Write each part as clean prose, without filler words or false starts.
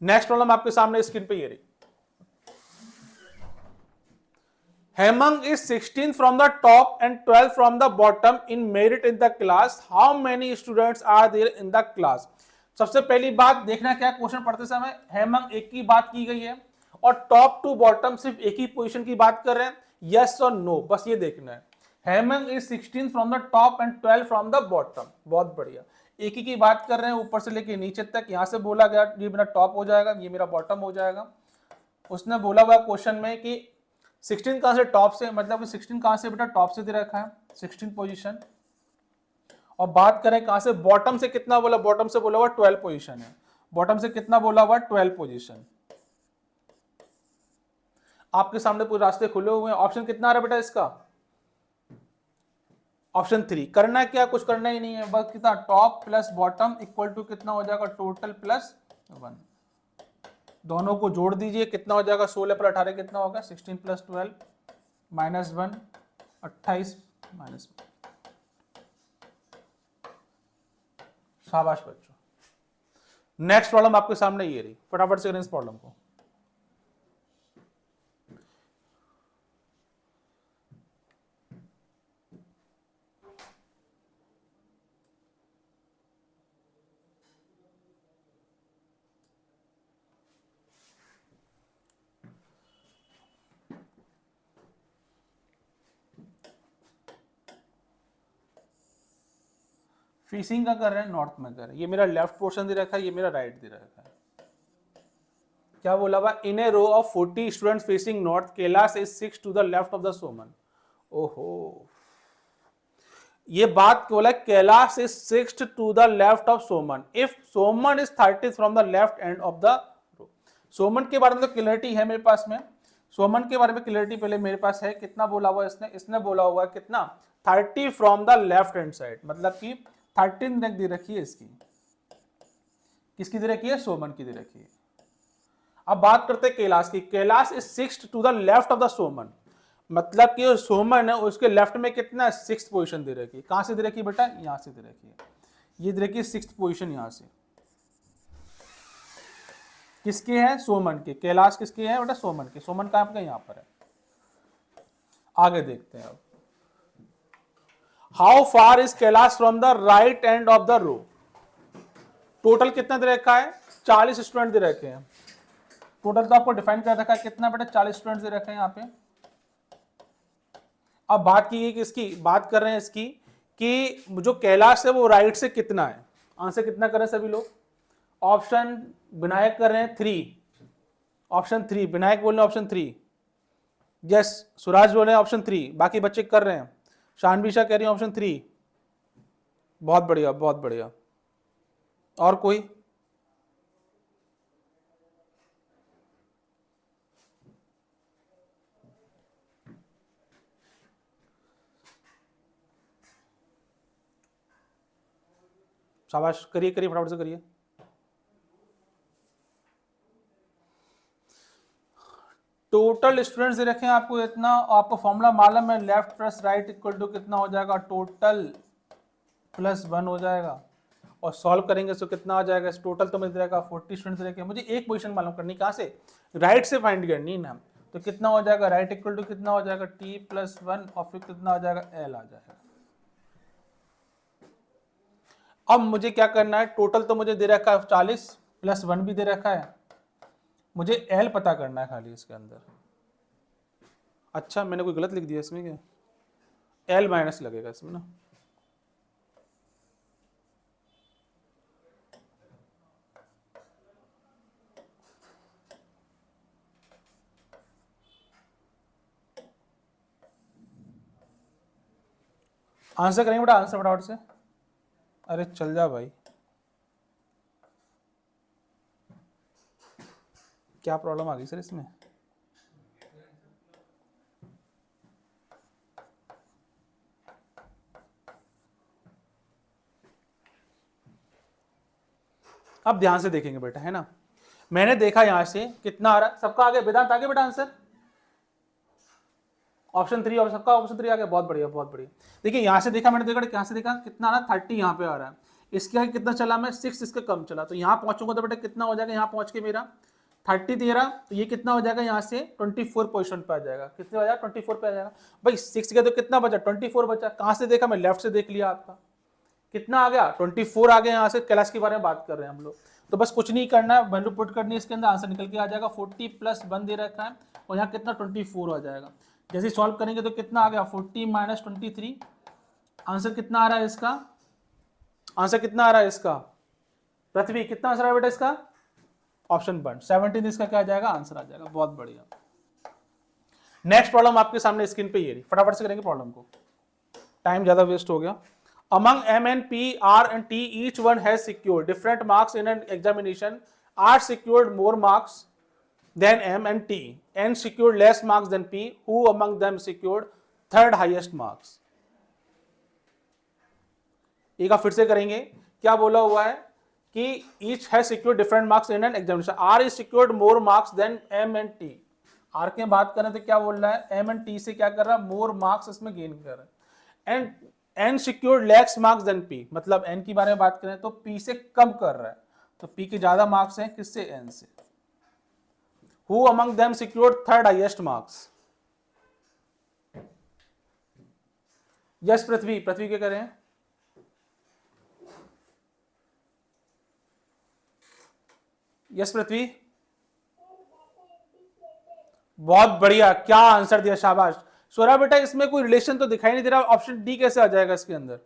Next problem आपके सामने screen पे ये रही। Hemang is 16th from the top and 12th from the bottom in merit in the class. How many students are there in the class? सबसे पहली बात देखना क्या क्वेश्चन पढ़ते समय हेमंग एक की बात की गई है और टॉप टू बॉटम सिर्फ एक ही पोजीशन की बात कर रहे हैं, यस और नो, बस ये देखना है। Hemang is 16 from the top and 12 from the bottom, बहुत बढ़िया। एक ही की बात कर रहे हैं ऊपर से लेके नीचे तक। यहां से बोला गया ये मेरा टॉप हो जाएगा, ये मेरा बॉटम हो जाएगा। उसने बोला हुआ क्वेश्चन में कि 16 कहां से टॉप से, मतलब 16 कहां से बेटा टॉप से दे रखा है 16 पोजीशन, और बात करें कहां से बॉटम से, कितना बोला, बॉटम से बोला हुआ 12 पोजीशन है। बॉटम से कितना बोला हुआ 12 पोजीशन। आपके सामने पूरे रास्ते खुले हुए हैं। ऑप्शन कितना आ रहा है बेटा इसका, ऑप्शन 3। करना है क्या, कुछ करना ही नहीं है, बस कितना top plus bottom equal to कितना हो जाएगा टोटल प्लस 1। दोनों को जोड़ दीजिए, कितना हो जाएगा 16 पर 18 कितना होगा 16 प्लस 12 माइनस 1 28 माइनस 1। शाबाश बच्चों। नेक्स्ट प्रॉब्लम आपके सामने ये रही, फटाफट से करें इस प्रॉब्लम को। फेसिंग का कर रहे हैं, नॉर्थ में कर रहे हैं। ये मेरा लेफ्ट पोर्शन दे रखा है, ये मेरा राइट दे रखा है। क्या बोला हुआ, in a row of 40 students facing north, Kailash is 6 to the left of the Soman. ओहो, ये बात बोला Kailash is 6 to the left of Soman if Soman is 30 from the left end of the row. Soman के बारे में तो क्लियरिटी है मेरे पास में, सोमन के बारे में क्लियरिटी पहले मेरे पास है। कितना बोला हुआ इसने बोला हुआ कितना 30 from the left hand side, मतलब कि 13 रैंक दे रखी है इसकी। किसकी दे रखी है, सोमन की दे रखी है। अब बात करते हैं कैलाश की। Kailash is 6 to the left of the Soman, मतलब कि सोमन है उसके लेफ्ट में कितना 6th पोजीशन दे रखी है। कहां से दे रखी है बेटा, यहां से दे रखी है, ये दे रखी है 6th पोजीशन यहां से। किसके है, सोमन के। कैलाश किसके है बेटा, सोमन के। सोमन का आपका यहां पर है। आगे देखते हैं अब, how far is Kailash from the right end of the row. Total कितना दे रखा है, 40 स्टूडेंट दे रखे हैं। टोटल तो आपको डिफाइन कर रखा है कितना बेटा, 40 स्टूडेंट दे रखे हैं यहाँ पे। अब बात की गई किसकी, बात कर रहे हैं इसकी कि जो कैलाश है वो राइट से कितना है। आंसर कितना कर रहे हैं सभी लोग, ऑप्शन विनायक कर रहे हैं 3, ऑप्शन 3 विनायक बोल रहे हैं ऑप्शन 3, यस सुराज बोल रहे हैं ऑप्शन 3, बाकी बच्चे कर रहे हैं। शानवी शाह कह रही है ऑप्शन 3, बहुत बढ़िया बहुत बढ़िया। और कोई, शाबाश, करिए करिए फटाफट से करिए। टोटल स्टूडेंट्स दे रखे हैं आपको इतना, आपको फॉर्मूला मालूम है, left plus right equal to कितना हो जाएगा टोटल प्लस 1 हो जाएगा। और सॉल्व करेंगे तो कितना आ जाएगा, टोटल तो मुझे देगा 40 स्टूडेंट्स रखे। मुझे एक पोजीशन मालूम करनी, कहाँ से, राइट से फाइंड करनी ना। तो कितना हो जाएगा, राइट इक्वल टू कितना हो जाएगा t प्लस 1 और फिर कितना हो जाएगा l आ जाएगा। अब मुझे क्या करना है, टोटल तो मुझे दे रखा है 40 प्लस 1 भी दे रखा है, मुझे l पता करना है खाली इसके अंदर। अच्छा मैंने कोई गलत लिख दिया इसमें क्या, l माइनस लगेगा इसमें ना। आंसर करेंगे बेटा, आंसर फटाफट से। अरे चल जा भाई, क्या प्रॉब्लम आ गई सर इसमें। अब ध्यान से देखेंगे बेटा, है ना। मैंने देखा यहां से कितना आ रहा है, सबका आगे, वेदांत आगे बेटा आंसर ऑप्शन 3, और सबका ऑप्शन 3 आ गया, बहुत बढ़िया बहुत बढ़िया। देखिए यहां से देखा मैंने, देखा यहां से देखा कितना आ रहा है 30 यहाँ पे आ रहा है। इसके आगे कितना चला मैं 6, इसका कम चला, तो यहाँ पहुंचूंगा तो बेटा कितना हो जाएगा, यहाँ पहुंच के मेरा 30 दे रहा, तो ये कितना हो जाएगा, यहाँ से 24 पोजीशन पे आ जाएगा, कितने हो जाएगा 24 पे आ जाएगा। भाई 6 का तो कितना बचा 24 बचा, कहाँ से देखा मैं, लेफ्ट से देख लिया आपका, कितना आ गया 24 आ गया, यहाँ से कैलाश के बारे में बात कर रहे हैं हम लोग। तो बस कुछ नहीं करना है, वैल्यू पुट करनी है इसके अंदर, आंसर निकल के आ जाएगा 40 + 1 दे रखा है, और यहाँ कितना 24 आ जाएगा। जैसे सॉल्व करेंगे तो कितना आ गया 40 - 23, आंसर कितना आ रहा है इसका, आंसर कितना आ रहा है इसका, पृथ्वी कितना आंसर है बेटा इसका, ऑप्शन 1 17 इसका क्या आ जाएगा, आंसर आ जाएगा। बहुत बढ़िया। नेक्स्ट प्रॉब्लम आपके सामने स्क्रीन पे ये रही, फटाफट से करेंगे प्रॉब्लम को, टाइम ज्यादा वेस्ट हो गया। Among M and P, R and T, each one has secured different marks in an examination. R secured more marks than M and T. N secured less marks than P. Who among them secured third highest marks? एक फिर से करेंगे, क्या बोला हुआ है कि each has secured different marks in an examination. R is secured more marks than M and T. R की बात करें तो क्या बोल रहा है, M and T से क्या कर रहा है, more marks इसमें गेन कर रहा है। And N secured less marks than P, मतलब N की बारे में बात करें तो P से कम कर रहा है, तो P के ज्यादा मार्क्स हैं किससे, N से। Who among them secured third highest marks? Yes Prithvi, Prithvi क्या करें, यस पृथ्वी, बहुत बढ़िया, क्या आंसर दिया, शाबाश। स्वरा बेटा इसमें कोई रिलेशन तो दिखाई नहीं दे रहा, ऑप्शन डी कैसे आ जाएगा इसके अंदर,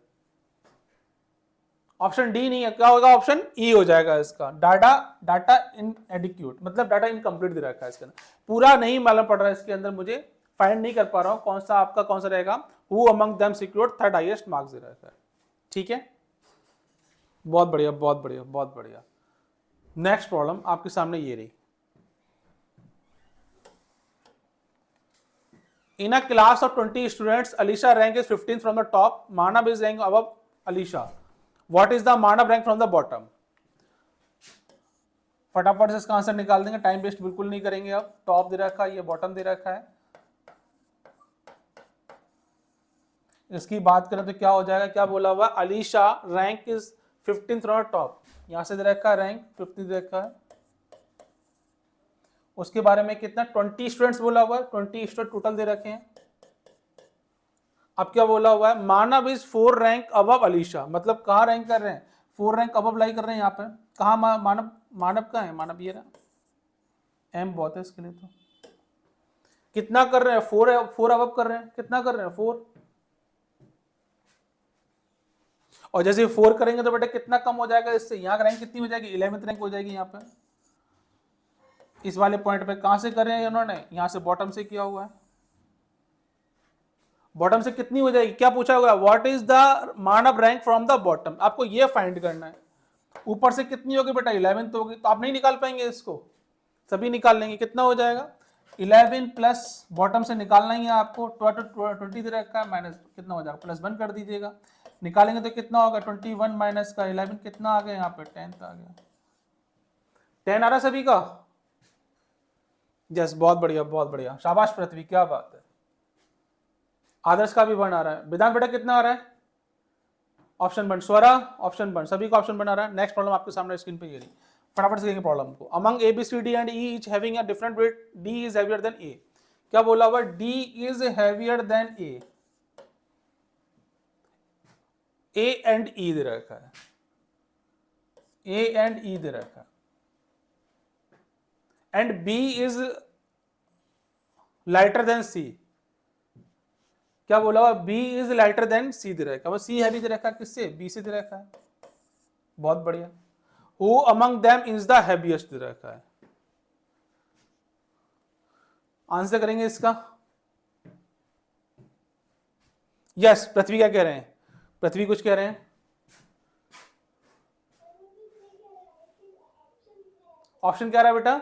ऑप्शन डी नहीं है, क्या होगा, ऑप्शन ई हो जाएगा इसका, डाटा इनएडिक्यूट, मतलब डाटा इनकम्प्लीट दे रखा है इसके अंदर, पूरा नहीं मालूम पड़ रहा है इसके अंदर, मुझे फाइंड नहीं कर पा रहा हूं कौन सा आपका कौन सा रहेगा। Who among them secured third highest marks दे रखा है, ठीक है, बहुत बढ़िया बहुत बढ़िया बहुत बढ़िया। नेक्स्ट प्रॉब्लम आपके सामने ये रही, in a class of 20 students, Alisha rank is 15th from the top, Manav is rank above Alisha. What is the Manav rank from the bottom? फटाफट से इसका आंसर निकाल देंगे, टाइम वेस्ट बिल्कुल नहीं करेंगे। अब टॉप दे रखा है, ये बॉटम दे रखा है, इसकी बात करें तो क्या हो जाएगा, क्या बोला हुआ, Alisha rank is 15th from top, यहां से दे रखा है रैंक 15 दे रखा है, उसके बारे में कितना 20 स्टूडेंट्स बोला हुआ है, 20 स्टूडेंट टोटल दे रखे हैं। अब क्या बोला हुआ है, मानव इज 4 रैंक अबव अलीशा, मतलब कहाँ रैंक कर रहे हैं, 4 रैंक अबव लाई कर रहे हैं यहाँ पे, कहाँ मानव, मानव का है, मानव ये रहा, एम बहुत है इसके लिए, तो कितना कर रहे हैं, 4 अबव कर रहे हैं, कितना कर रहे हैं 4, और जैसे 4 करेंगे तो बेटा कितना कम हो जाएगा इससे, यहाँ रैंक कितनी हो जाएगी, 11th रैंक हो जाएगी यहाँ पे, इस वाले पॉइंट पे कहां से कर रहे हैं इन्होंने, यहां से बॉटम से किया हुआ है, बॉटम से कितनी हो जाएगी, क्या पूछा हुआ है, what is the Manav rank from the bottom, आपको ये फाइंड करना है। ऊपर से कितनी होगी बेटा 11 तो होगी, तो आप नहीं निकाल पाएंगे इसको, सभी निकाल लेंगे, कितना हो जाएगा 11 प्लस बॉटम से निकालना ही है आपको, 20 दे रखा है, माइनस कितना हो जाएगा +1 कर दीजिएगा, निकालेंगे तो कितना होगा 21 माइनस का 11 कितना आ गया यहाँ पे 10 आ गया, 10 आ रहा सभी का, यस बहुत बढ़िया बहुत बढ़िया, शाबाश पृथ्वी, क्या बात है। आदर्श का भी 1 आ रहा है, वेदांत बेटा कितना आ रहा है, ऑप्शन 1, स्वरा ऑप्शन 1, सभी का ऑप्शन 1 आ रहा है। नेक्स्ट प्रॉब्लम आपके सामने स्क्रीन पे ये रही, फटाफट से देखेंगे प्रॉब्लम को। Among A B C D and E each having a different weight, D is heavier than A, क्या बोला हुआ, D is heavier than A and E दे रखा है, ए एंड ई दे रखा है, and B is lighter than C, क्या बोला हुआ, B is lighter than C दे रखा है, सी हैवी दे रखा है किससे, बी से दे रखा है, बहुत बढ़िया। Who among them is the heaviest दे रखा है, आंसर करेंगे इसका, यस पृथ्वी क्या कह रहे हैं, पृथ्वी कुछ कह रहे हैं, ऑप्शन क्या रहा है बेटा,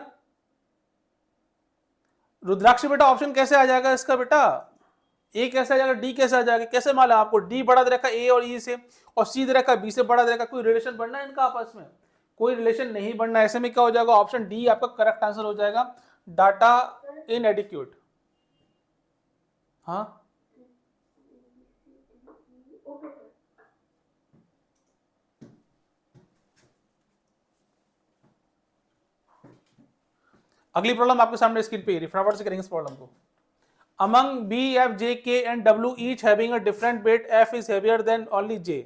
रुद्राक्ष बेटा ऑप्शन कैसे आ जाएगा इसका बेटा, ए कैसे आ जाएगा, डी कैसे आ जाएगा, कैसे मालूम आपको, डी बड़ा दे रखा ए और ई से, और सी दे रखा बी से बड़ा दे रखा, कोई रिलेशन बढ़ना है इनका आपस में, कोई रिलेशन नहीं बढ़ना, ऐसे में क्या हो जाएगा, ऑप्शन डी आपका करेक्ट आंसर हो जाएगा, डाटा इनएडिक्यूट। हाँ अगली प्रॉब्लम आपके सामने स्क्रीन पे है, फटाफट से करेंगे इस प्रॉब्लम को। Among B F J K and W each having a different weight, F is heavier than only J.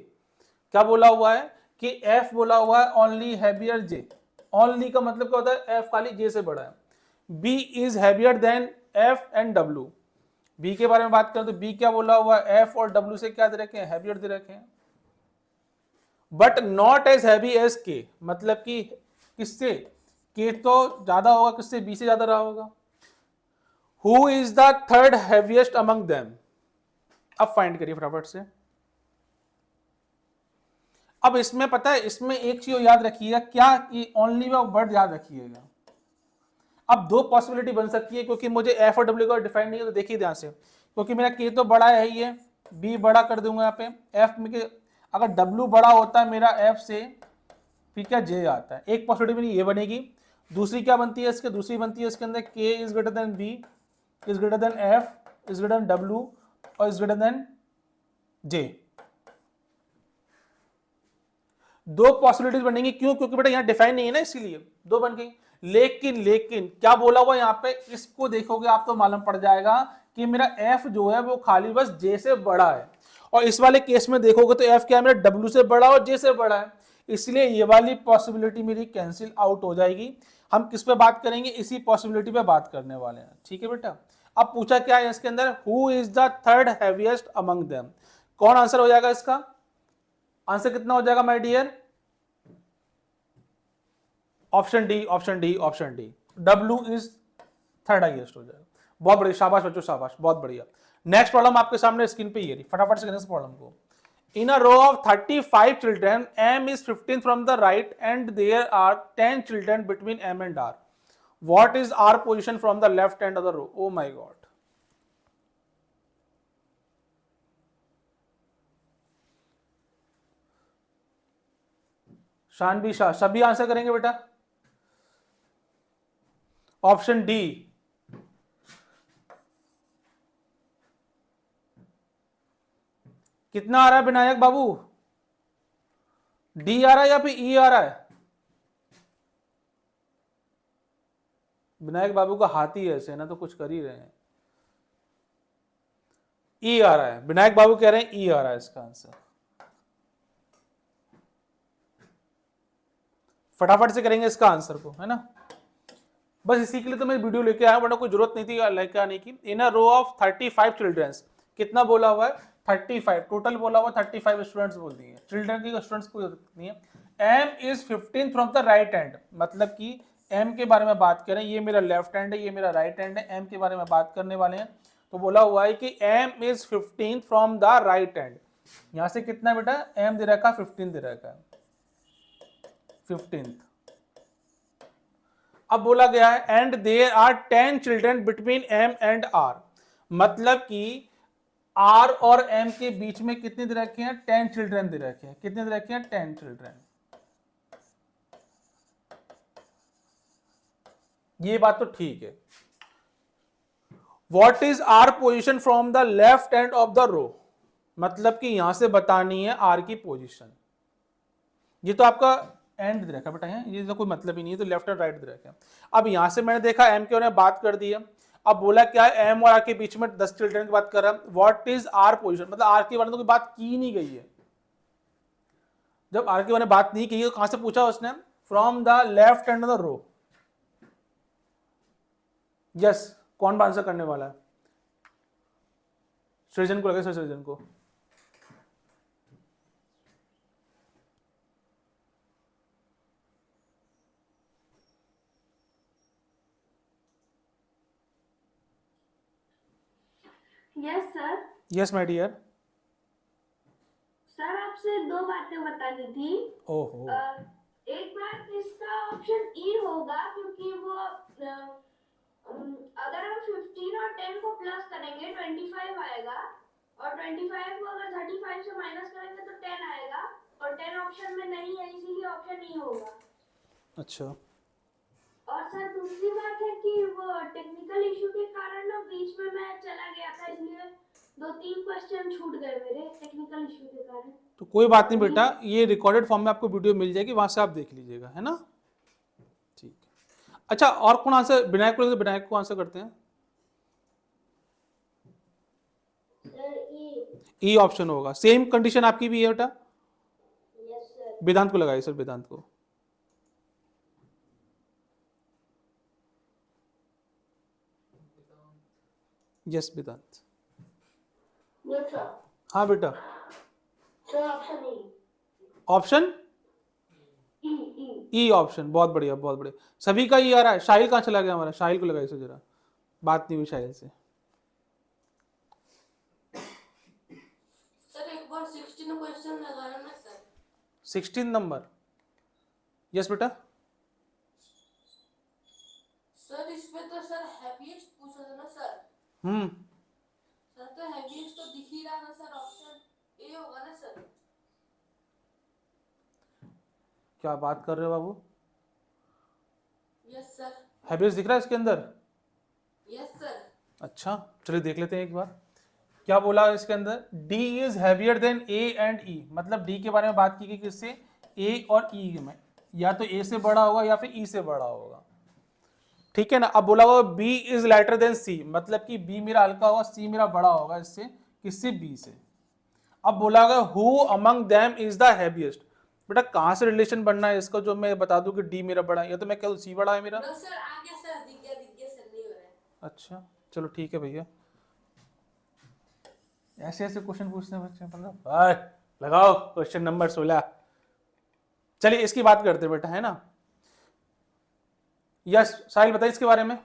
क्या बोला हुआ है कि एफ बोला हुआ है ओनली हैवियर जे। ओनली का मतलब क्या होता है, एफ खाली जे से बड़ा है। B is heavier than F and W. B के बारे में बात करें तो बी क्या बोला हुआ है, एफ और डब्ल्यू से क्या दे रखे हैं, हैवियर दे रखे हैं। But not as heavy as K, मतलब कि किससे, के तो ज्यादा होगा, किससे, बी से ज्यादा रहा होगा। Who is the third heaviest among them, अब फाइंड करिए फटाफट से। अब इसमें पता है, इसमें एक चीज याद रखिएगा क्या, कि ओनली व वर्ड याद रखिएगा। अब दो पॉसिबिलिटी बन सकती है, क्योंकि मुझे एफ और डब्ल्यू का डिफाइन नहीं है, तो देखिए ध्यान से, क्योंकि मेरा के तो बड़ा है ही है, बी बड़ा कर दूंगा यहाँ पे, एफ में के अगर डब्ल्यू बड़ा होता है मेरा एफ से, फिर क्या जे आता है। एक पॉसिबिलिटी मेरी ये बनेगी। दूसरी क्या बनती है इसके, दूसरी बनती है इसके अंदर K is greater than B, is greater than F, is greater than W और इज ग्रेटर देन जे। दो पॉसिबिलिटीज बनेंगी, क्यों, क्योंकि बेटा यहाँ डिफाइन नहीं है ना, इसीलिए दो बन गई। लेकिन क्या बोला हुआ यहाँ पे, इसको देखोगे आप तो मालूम पड़ जाएगा कि मेरा एफ जो है वो खाली बस जे से बड़ा है, और इस वाले केस में देखोगे तो एफ क्या है, मेरा डब्ल्यू से बड़ा और जे से बड़ा है, इसलिए ये वाली पॉसिबिलिटी मेरी कैंसिल आउट हो जाएगी। हम किस पे बात करेंगे, इसी पॉसिबिलिटी पे बात करने वाले हैं, ठीक है बेटा। अब पूछा क्या है इसके अंदर, who is the third heaviest among them, कौन आंसर हो जाएगा इसका, आंसर कितना हो जाएगा my dear, option D, option D, option D, W is third highest हो जाएगा। बहुत बढ़िया, शाबाश बच्चों शाबाश, बहुत बढ़िया। नेक्स्ट प्रॉब्लम आपके सामने स्क्रीन पे ये, फटाफट से नेक्स्ट प्रॉब्लम को। In a row of 35 children, M is 15 from the right and there are 10 children between M and R. What is R position from the left end of the row? Oh my God. Shanvi Shah, सभी answer करेंगे बेटा। Option D, कितना आ रहा है विनायक बाबू, D आ रहा है या फिर ई आ रहा है? विनायक बाबू का हाथ ही ऐसे है ना, तो कुछ कर ही रहे हैं। ई आ रहा है, विनायक बाबू कह रहे हैं ई आ रहा है इसका आंसर। फटाफट से करेंगे इसका आंसर को, है ना। बस इसी के लिए तो मैं वीडियो लेके आया, वरना कोई जरूरत नहीं थी लेके आने की। इन अ रो ऑफ 35 चिल्ड्रंस, कितना बोला हुआ है, 35 टोटल बोला हुआ, 35 स्टूडेंट्स बोल दिए, चिल्ड्रन की स्टूडेंट्स कोई जरूरत नहीं है। M is 15 from the right hand, मतलब कि एम के बारे में बात करें, ये मेरा लेफ्ट हैंड है, ये मेरा राइट हैंड है, एम के बारे में बात करने वाले हैं, तो बोला हुआ है कि M is 15 from the right hand. यहां से कितना बेटा, एम दे रखा 15 दे रखा है, 15। अब बोला गया है and there are 10 children between M and R, मतलब कि आर और एम के बीच में कितने दे रखे हैं, 10 चिल्ड्रन दे रखे हैं। कितने दे रखे हैं, 10 चिल्ड्रन। ये बात तो ठीक है। What is R position from the left end of the row, मतलब कि यहां से बतानी है आर की पोजीशन। ये तो आपका एंड दे रखा बेटा है, ये तो कोई मतलब ही नहीं है, तो लेफ्ट एंड राइट दे रखा है। अब यहां से मैंने देखा एम के उन्हें बात कर दी है, अब बोला क्या है, एम और आर के बीच में 10 चिल्ड्रन की बात कर रहा है। व्हाट इज आर पोजीशन, मतलब आर के बारे में तो कोई बात की नहीं गई है। जब आर के बारे में बात नहीं की, तो कहां से पूछा उसने, from the left end of the row. Yes, कौन आंसर करने वाला है, सृजन को लगे, सृजन को। Yes sir. Yes my dear. Sir आपसे दो बातें बतानी थी। ओहो। एक बात, इसका ऑप्शन ई होगा, क्योंकि वो अगर हम 15 और 10 को प्लस करेंगे 25 आएगा, और 25 को अगर 35 से माइनस करेंगे तो 10 आएगा, और 10 ऑप्शन में नहीं है, इसीलिए ऑप्शन ई होगा। अच्छा। और सर दूसरी बात है कि वो टेक्निकल इशू के कारण ना बीच में मैं चला गया था, इसलिए 2-3 क्वेश्चन छूट गए मेरे टेक्निकल इशू के कारण। तो कोई बात नहीं बेटा, ये रिकॉर्डेड फॉर्म में आपको वीडियो मिल जाएगी, वहां से आप देख लीजिएगा, है ना। ठीक है, अच्छा, और कौन आंसर, विनायक को, विनायक को आंसर करते हैं। ई ऑप्शन होगा। सेम कंडीशन आपकी भी है बेटा। वेदांत को लगाइए सर, वेदांत को। यस वेदांत। हाँ बेटा, ऑप्शन ई ऑप्शन, बहुत बढ़िया बहुत बढ़िया, सभी का ई आ रहा है। शाहिल कहाँ चला गया हमारा, शाहिल को लगाइए सर जरा, बात नहीं हुई शाहिल से। सर एक बार 16 क्वेश्चन लगाना ना सर। 16 नंबर, यस बेटा। सर इसमें तो सर हैवीएस्ट पूछा था ना सर। सर तो हैवीएस्ट तो दिख ही रहा था सर, ऑप्शन ए होगा ना सर। क्या बात कर रहे हो बाबू, यस सर। हैबिट्स दिख रहा है इसके अंदर। Yes sir. अच्छा चलिए देख लेते हैं एक बार, क्या बोला इसके अंदर। D is heavier than A and E, मतलब डी के बारे में बात की गई किससे, ए और ई में, या तो ए से बड़ा होगा या फिर ई से बड़ा होगा, ठीक है ना। अब बोला हुआ बी इज लाइटर देन सी, मतलब कि बी मेरा हल्का होगा, सी मेरा बड़ा होगा इससे, किससे, बी से। अब बोला गया who among them is the heaviest, बेटा कहां से रिलेशन बनना है इसका, जो मैं बता दूं कि डी मेरा बड़ा है, या तो मैं कह दूं सी बड़ा है मेरा। नो सर आ गया सर, दिख गया सर, नहीं हो रहा है। अच्छा चलो ठीक है भैया, ऐसे ऐसे क्वेश्चन पूछते हैं बच्चे, मतलब लगाओ क्वेश्चन नंबर 16। चलिए इसकी बात करते हैं बेटा, है ना। यस साहिल बताइए इसके बारे में।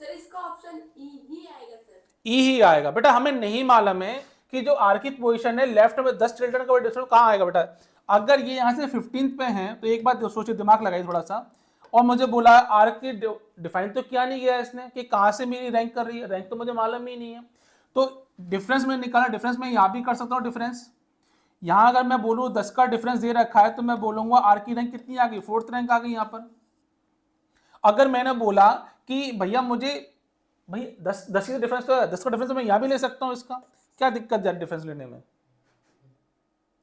सर इसका ऑप्शन ई ही आएगा सर। ई ही आएगा बेटा, हमें नहीं मालूम है कि जो आर की पोजीशन है लेफ्ट में 10 चिल्ड्रन का डिस्टेंस कहां आएगा बेटा। अगर ये यहां से 15th पे है तो एक बात सोचिए, दिमाग लगाइए थोड़ा सा, और मुझे बोला आर की डिफाइन तो किया नहीं गया इसने कि कहां से मेरी रैंक कर रही है, रैंक तो मुझे मालूम ही नहीं है। तो डिफरेंस में निकालना, डिफरेंस में यहां भी कर सकता हूं डिफरेंस। यहां अगर मैं बोलूं 10 का डिफरेंस दे रखा है तो मैं बोलूंगा आर की रैंक कितनी आ गई, 4th रैंक आ गई यहां पर। अगर मैंने बोला कि भैया मुझे भाई 10 का डिफरेंस तो है, 10 का डिफरेंस तो मैं यहां भी ले सकता हूं, इसका क्या दिक्कत है डिफरेंस लेने में,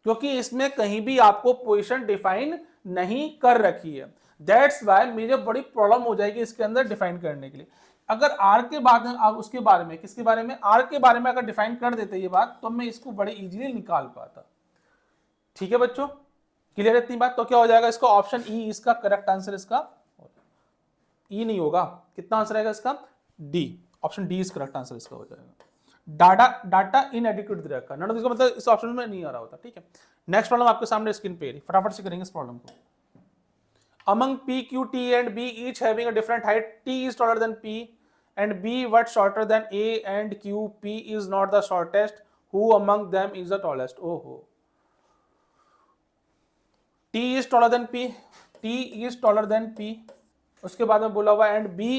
क्योंकि इसमें कहीं भी आपको पोजीशन डिफाइन नहीं कर रखी है। दैट्स वाई मुझे बड़ी प्रॉब्लम हो जाएगी इसके अंदर डिफाइन करने के लिए। अगर आर के बाद में आप उसके बारे में, किसके बारे में, आर के बारे में अगर डिफाइन कर देते ये बात, तो मैं इसको बड़े इजीली निकाल पाता। ठीक है बच्चों, क्लियर है इतनी बात। तो क्या हो जाएगा इसका ऑप्शन ई, इसका करेक्ट आंसर इसका ई नहीं होगा, कितना आंसर आएगा इसका, D, option D is correct answer इसका हो जाएगा। डाटा इनएडिक्वेट दे रखा है, नॉट इसका मतलब इस ऑप्शन में नहीं आ रहा होता, ठीक है। नेक्स्ट प्रॉब्लम आपके सामने स्क्रीन पे है, फटाफट से करेंगे इस प्रॉब्लम को। Among P, Q, T and B each having a different height, T is taller than P and B what shorter than A and Q, P is not the shortest, who among them is the tallest? Oh, T is taller than P, T is taller than P, उसके बाद में बोला हुआ and B,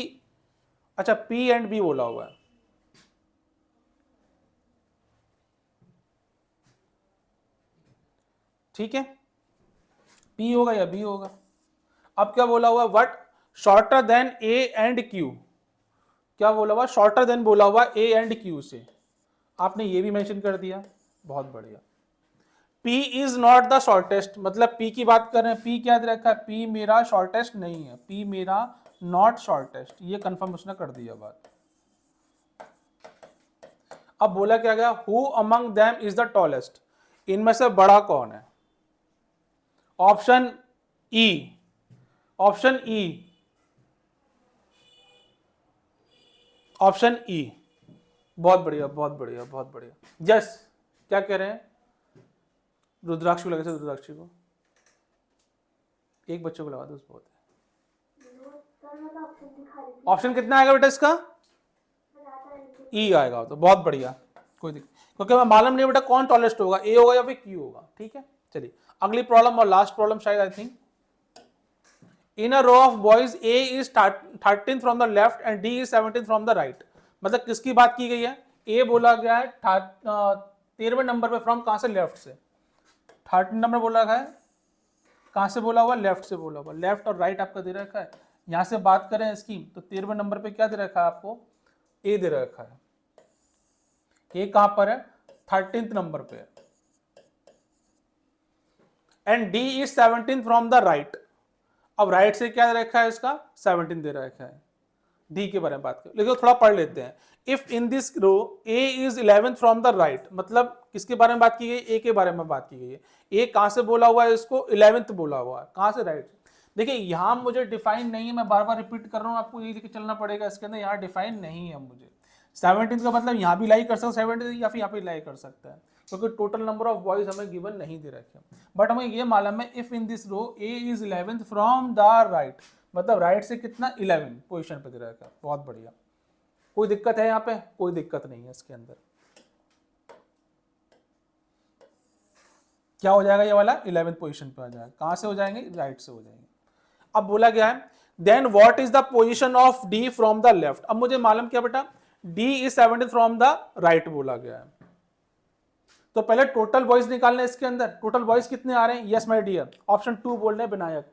अच्छा P and B बोला हुआ है, ठीक है, P होगा या B होगा। अब क्या बोला हुआ, what shorter than A and Q, क्या बोला हुआ, शॉर्टर देन बोला हुआ A एंड Q से, आपने ये भी मेंशन कर दिया, बहुत बढ़िया। P is not the shortest, मतलब P की बात कर रहे हैं, P क्या दे रखा है, P मेरा शॉर्टेस्ट नहीं है, P मेरा नॉट शॉर्टेस्ट, ये कंफर्म उसने कर दिया बात। अब बोला क्या गया, who among them is the tallest, इनमें से बड़ा कौन है, option E, option E, option E, बहुत बढ़िया बहुत बढ़िया बहुत बढ़िया। यस क्या कह रहे हैं, रुद्राक्ष को लगे, रुद्राक्ष को, एक बच्चे को लगा दो, बहुत है। ऑप्शन कितना आएगा बेटा इसका, ई आएगा, तो बहुत बढ़िया, कोई दिक्कत, क्योंकि मैं मालूम नहीं बेटा कौन टॉलेस्ट होगा, ए होगा या फिर क्यू होगा, ठीक है। चलिए अगली प्रॉब्लम और लास्ट प्रॉब्लम शायद, I think. In a row of boys, A is 13th from the left and D is 17th from the right. मतलब किसकी बात की गई है, A बोला गया है 13वें नंबर पे, फ्रॉम कहां से, लेफ्ट से। 13 नंबर बोला गया है, कहां से बोला हुआ, लेफ्ट से बोला हुआ, लेफ्ट और राइट आपका दे रखा है। यहां से बात करें इसकी तो 13वें नंबर पे क्या दे रखा है आपको, A दे रखा है, A कहां पर है, 13th नंबर पे है, and D is 17th from the right। अब राइट से क्या दे रखा है इसका 17 दे रखा है। डी के बारे में बात करें, लेकिन थोड़ा पढ़ लेते हैं। If in this row A is 11th from the right, मतलब किसके बारे में बात की गई, ए के बारे में बात की गई है। ए कहां से बोला हुआ है, इसको 11th बोला हुआ है, कहां से, राइट। देखिए यहां मुझे डिफाइन नहीं है, मैं बार बार रिपीट कर रहा हूं, आपको ये लेके चलना पड़ेगा इसके अंदर, यहाँ डिफाइन नहीं है मुझे। 17 का मतलब यहाँ भी लाई कर सकता है 17 या फिर यहाँ पे लाई कर सकता है, क्योंकि टोटल नंबर ऑफ बॉयज हमें गिवन नहीं दे रखे। बट हमें ये मालूम है if in this row A is 11th from the right, मतलब राइट से कितना 11 पोजीशन पे दे रखा है। बहुत बढ़िया, कोई दिक्कत है यहाँ पे, कोई दिक्कत नहीं है इसके अंदर। क्या हो जाएगा ये वाला 11th पोजीशन पे आ जाएगा, कहां से हो जाएंगे, राइट से हो जाएंगे। अब बोला गया है then what is the position of D from the left. अब मुझे मालूम क्या बेटा, D is 17 from the right बोला गया है, तो पहले टोटल बॉयज निकालने इसके अंदर, टोटल बॉयज कितने आ रहे हैं, यस माय डियर, ऑप्शन 2 बोल रहे हैं विनायक।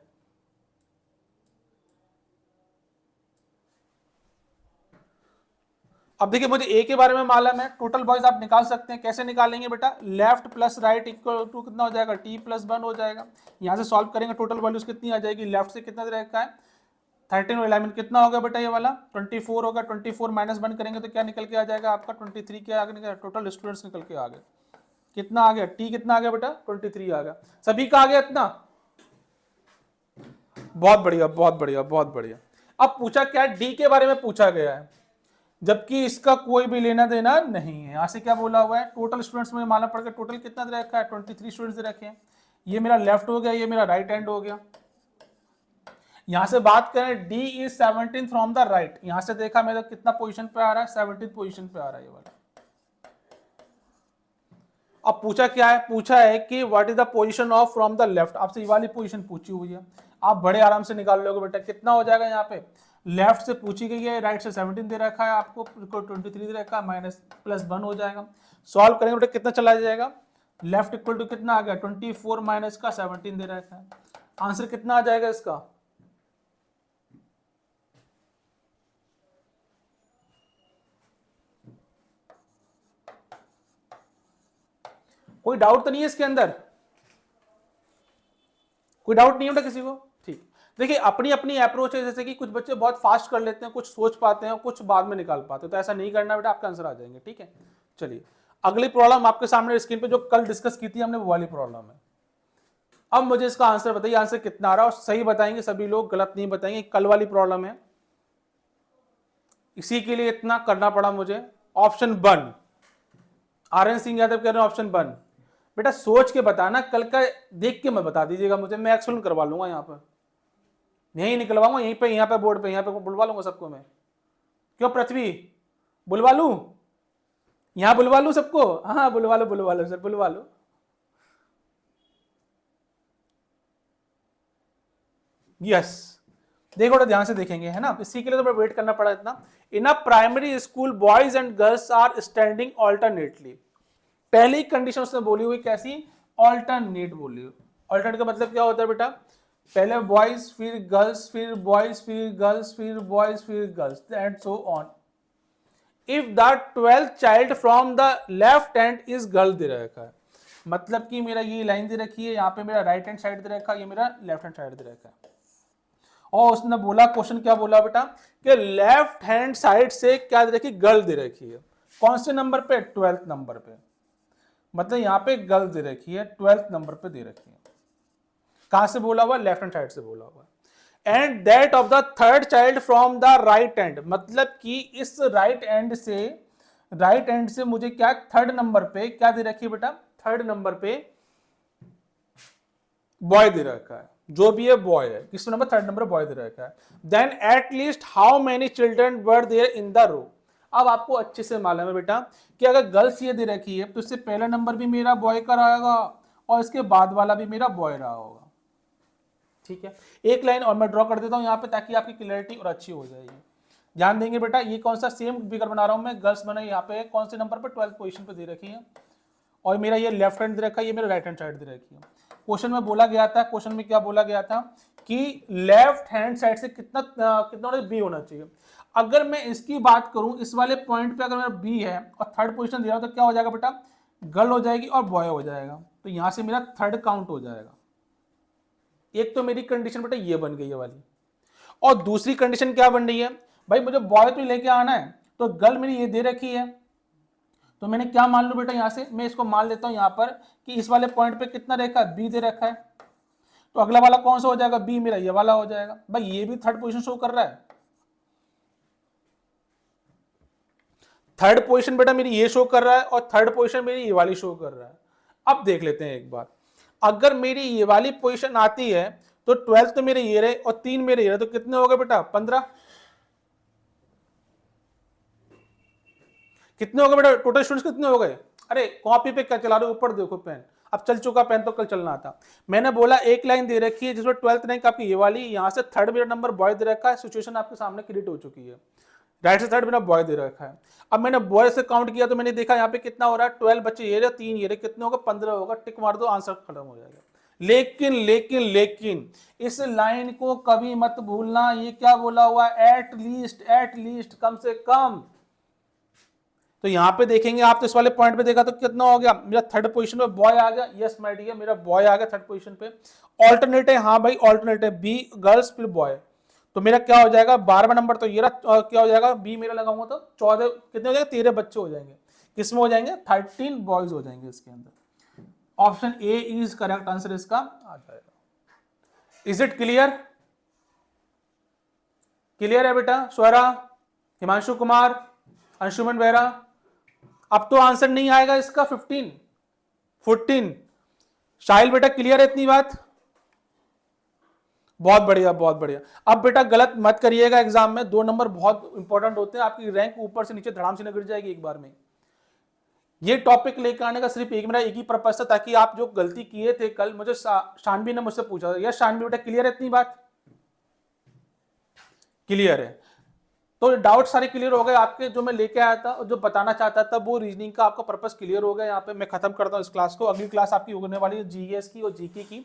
अब देखिए मुझे ए के बारे में मालूम है, टोटल बॉयज आप निकाल सकते हैं, कैसे निकालेंगे बेटा, left plus right equal to कितना हो जाएगा, टी प्लस 1 हो जाएगा। यहां से सॉल्व करेंगे टोटल वैल्यूज कितनी आ जाएगी, लेफ्ट से कितना दे रखा है 13 और 11 कितना होगा बेटा, ये वाला 24 होगा, 24 माइनस 1 करेंगे तो क्या निकल के आ जाएगा आपका 23 के आगे निकल, टोटल स्टूडेंट्स निकल के आ गए, कितना आ गया, टी कितना आ गया बेटा 23 आ गया, सभी का आ गया इतना। बहुत बढ़िया बहुत बढ़िया बहुत बढ़िया। अब पूछा क्या, डी के बारे में पूछा गया है, जबकि इसका कोई भी लेना देना नहीं है। यहां से क्या बोला हुआ है, टोटल स्टूडेंट्स में मालूम पड़ गया, टोटल कितना दे रखा है 23 स्टूडेंट्स दे रखे हैं। ये मेरा लेफ्ट हो गया, ये मेरा राइट हैंड हो गया। यहां से बात करें D is 17 from the right, यहां से देखा मेरा कितना पोजीशन पे आ रहा है, 17 पोजीशन पे आ रहा है ये वाला। अब पूछा क्या है, पूछा है कि what is the position of from the left, आपसे ये वाली पोजीशन पूछी हुई है, आप बड़े आराम से निकाल लोगे बेटा। कितना हो जाएगा यहाँ पे, लेफ्ट से पूछी गई है, राइट से 17 दे रखा है आपको, 23 दे रखा है, माइनस प्लस 1 हो जाएगा। सॉल्व करेंगे बेटा कितना चला जाएगा, लेफ्ट इक्वल टू कितना आ गया 24 माइनस का 17 दे रखा है, आंसर कितना आ जाएगा इसका, कोई डाउट तो नहीं है इसके अंदर, कोई डाउट नहीं होता किसी को, ठीक। देखिए अपनी अपनी अप्रोच है, जैसे कि कुछ बच्चे बहुत फास्ट कर लेते हैं, कुछ सोच पाते हैं, कुछ बाद में निकाल पाते हैं, तो ऐसा नहीं करना बेटा, आपका आंसर आ जाएंगे, ठीक है। चलिए अगली प्रॉब्लम आपके सामने स्क्रीन पे जो कल डिस्कस की थी हमने, वो वाली प्रॉब्लम है। अब मुझे इसका आंसर बताइए, आंसर कितना आ रहा है, और सही बताएंगे सभी लोग, गलत नहीं बताएंगे। कल वाली प्रॉब्लम है, इसी के लिए इतना करना पड़ा मुझे। Option 1, RN. सिंह यादव कह रहे हैं ऑप्शन 1। बेटा सोच के बताना, कल का देख के मत बता दीजिएगा मुझे, मैं एक्सप्लेन करवा लूंगा यहाँ पर, यहीं निकलवाऊंगा, यहीं पे, यहाँ पे बोर्ड पे, यहाँ पे बुलवा लूंगा सबको मैं। क्यों पृथ्वी, बुलवा लूं, यहाँ बुलवा लूं सबको, हाँ बुलवा लो सर, बुलवा लो। यस, देखो ध्यान से देखेंगे, है ना, इसी के लिए तो वेट करना पड़ा इतना। In a primary school boys and girls are standing alternately, पहली कंडीशन उसने बोली हुई कैसी, ऑल्टरनेट बोली हुई। ऑल्टरनेट का मतलब क्या होता है बेटा, पहले बॉयज फिर गर्ल्स फिर बॉयज फिर गर्ल्स फिर बॉयज फिर girls and so on. If the 12th child from the left hand is girl दे रखा है, मतलब कि मेरा ये लाइन दे रखी है, यहाँ पे मेरा राइट हैंड साइड दे रखा है, ये मेरा लेफ्ट हैंड साइड दे रखा है। और उसने बोला, क्वेश्चन क्या बोला बेटा, कि लेफ्ट हैंड साइड से क्या दे रखी, गर्ल दे रखी है, कौन से नंबर पे, 12th नंबर पे, मतलब यहाँ पे गर्ल दे रखी है, 12th नंबर पे दे रखी है। कहां से बोला हुआ, लेफ्ट हैंड साइड से बोला हुआ। And that of the 3rd child from the right hand, मतलब कि इस राइट हैंड से मुझे क्या 3rd नंबर पे क्या दे रखी है बेटा, 3rd नंबर पे बॉय दे रखा है, जो भी है बॉय है, किस नंबर 3rd नंबर बॉय दे रखा है। Then at least how many children were there in the row. अब आपको अच्छे से मालूम है बेटा कि अगर गर्ल्स ये दे रखी है तो इससे पहला नंबर भी मेरा बॉय का रहेगा और इसके बाद वाला भी मेरा बॉय रहा होगा, ठीक है। एक लाइन और मैं ड्रॉ कर देता हूं यहाँ पे, ताकि आपकी क्लैरिटी और अच्छी हो जाएगी। ध्यान देंगे बेटा, ये कौन सा सेम फिगर बना रहा हूं मैं, गर्ल्स बना यहाँ पे कौन से नंबर पे, 12th पोजीशन पे दे रखी है, और मेरा ये लेफ्ट हैंड दे रखा है, ये मेरा राइट हैंड साइड दे रखी है। क्वेश्चन में बोला गया था, क्वेश्चन में क्या बोला गया था कि लेफ्ट हैंड साइड से कितना बी होना चाहिए। अगर मैं इसकी बात करूं, इस वाले पॉइंट पे अगर मेरा बी है और 3rd पोजीशन दिया तो क्या हो जाएगा बेटा, गर्ल हो जाएगी और बॉय हो जाएगा, तो यहां से मेरा 3rd काउंट हो जाएगा। एक तो मेरी कंडीशन बेटा ये बन गई है वाली, और दूसरी कंडीशन क्या बन रही है भाई, मुझे बॉय तो लेके आना है, तो गर्ल मेरी ये दे रखी है, तो मैंने क्या मान लू बेटा यहां से, मैं इसको मान लेता हूं यहां पर कि इस वाले पॉइंट पे कितना रेखा है, बी दे रखा है, तो अगला वाला कौन सा हो जाएगा, बी मेरा ये वाला हो जाएगा। भाई ये भी थर्ड पोजीशन शो कर रहा है, थर्ड पोजीशन बेटा मेरी ये शो कर रहा है और थर्ड पोजीशन मेरी ये वाली शो कर रहा है। अब देख लेते हैं एक बार, अगर मेरी ये वाली पोजीशन आती है तो 12 तो मेरे ये रहे और 3 मेरे ये रहे, तो कितने हो गए बेटा 15, कितने हो गए बेटा टोटल स्टूडेंट्स कितने हो गए। अरे कॉपी पे क्या चला रहे हो, ऊपर देखो पेन, अब चल चुका पेन तो कल चलना था। मैंने बोला एक लाइन दे रखी है जिसमें 12th रैंक आपकी ये वाली, यहां से थर्ड मेरा नंबर बॉय दे रखा है, सिचुएशन आपके सामने क्रिएट हो चुकी है, राइट से थर्ड मेरा बॉय दे रखा है। अब मैंने बॉय से काउंट किया तो मैंने देखा यहाँ पे कितना हो रहा है, 12 बच्चे ये रहे, 3 ये रहे, कितने होगा 15 होगा, टिक मार दो आंसर खत्म हो जाएगा। लेकिन लेकिन लेकिन इस लाइन को कभी मत भूलना, ये क्या बोला हुआ है, एट लीस्ट कम से कम। तो यहां पे देखेंगे आप तो इस वाले पॉइंट पे देखा तो कितना हो गया, मेरा थर्ड पोजीशन पे बॉय आ गया, यस माय डियर मेरा बॉय आ गया थर्ड पोजीशन पे। ऑल्टरनेट है, हाँ भाई ऑल्टरनेट है, बी गर्ल्स फिर बॉय, तो मेरा क्या हो जाएगा 12वां नंबर तो ये रहा, क्या हो जाएगा बी मेरा लगाऊंगा तो 14 कितने हो जाएंगे 13 बच्चे हो जाएंगे, किसमें हो जाएंगे 13 बॉयज हो जाएंगे इसके अंदर। Option A is correct answer इसका आ जाएगा। इज इट क्लियर, क्लियर है बेटा स्वरा, हिमांशु कुमार, अंशुमन बेहरा। अब तो आंसर नहीं आएगा इसका 15 14। शाहिल बेटा क्लियर है इतनी बात, बहुत बढ़िया बहुत बढ़िया। अब बेटा गलत मत करिएगा एग्जाम में, 2 नंबर बहुत इंपॉर्टेंट होते हैं, आपकी रैंक ऊपर से नीचे धड़ाम से न गिर जाएगी एक बार में। ये टॉपिक लेकर आने का सिर्फ मेरा एक ही पर्पस था, ताकि आप जो गलती किए थे कल, मुझे शानवी ने मुझसे पूछा, यस शानवी बेटा क्लियर है इतनी बात, क्लियर है। तो डाउट सारे क्लियर हो गए आपके, जो मैं लेके आया था और जो बताना चाहता था वो रीजनिंग का आपका पर्पस क्लियर हो गया। यहाँ पे मैं खत्म करता हूँ इस क्लास को, अगली क्लास आपकी होने वाली है जीएस की और जीके की,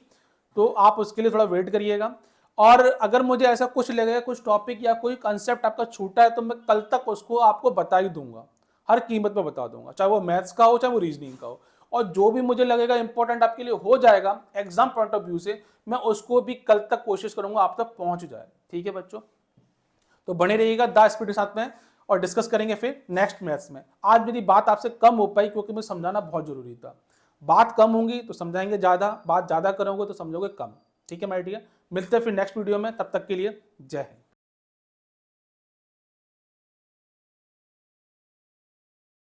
तो आप उसके लिए थोड़ा वेट करिएगा। और अगर मुझे ऐसा कुछ लगेगा कुछ टॉपिक या कोई कंसेप्ट आपका छूटा है तो मैं कल तक उसको आपको बता ही दूंगा, हर कीमत पे बता दूंगा, चाहे वो मैथ्स का हो चाहे वो रीजनिंग का हो। और जो भी मुझे लगेगा इंपॉर्टेंट आपके लिए हो जाएगा एग्जाम पॉइंट ऑफ व्यू से, मैं उसको भी कल तक कोशिश करूंगा आप तक पहुंच जाए। ठीक है बच्चों, तो बने रहिएगा द स्पीड के साथ में, और डिस्कस करेंगे फिर नेक्स्ट मैथ्स में। आज मेरी बात आपसे कम हो पाई क्योंकि मुझे समझाना बहुत जरूरी था, बात कम होंगी तो समझाएंगे ज्यादा, बात ज्यादा करोगे तो समझोगे कम। ठीक है माय डियर, मिलते हैं फिर नेक्स्ट वीडियो में, तब तक के लिए जय हिंद।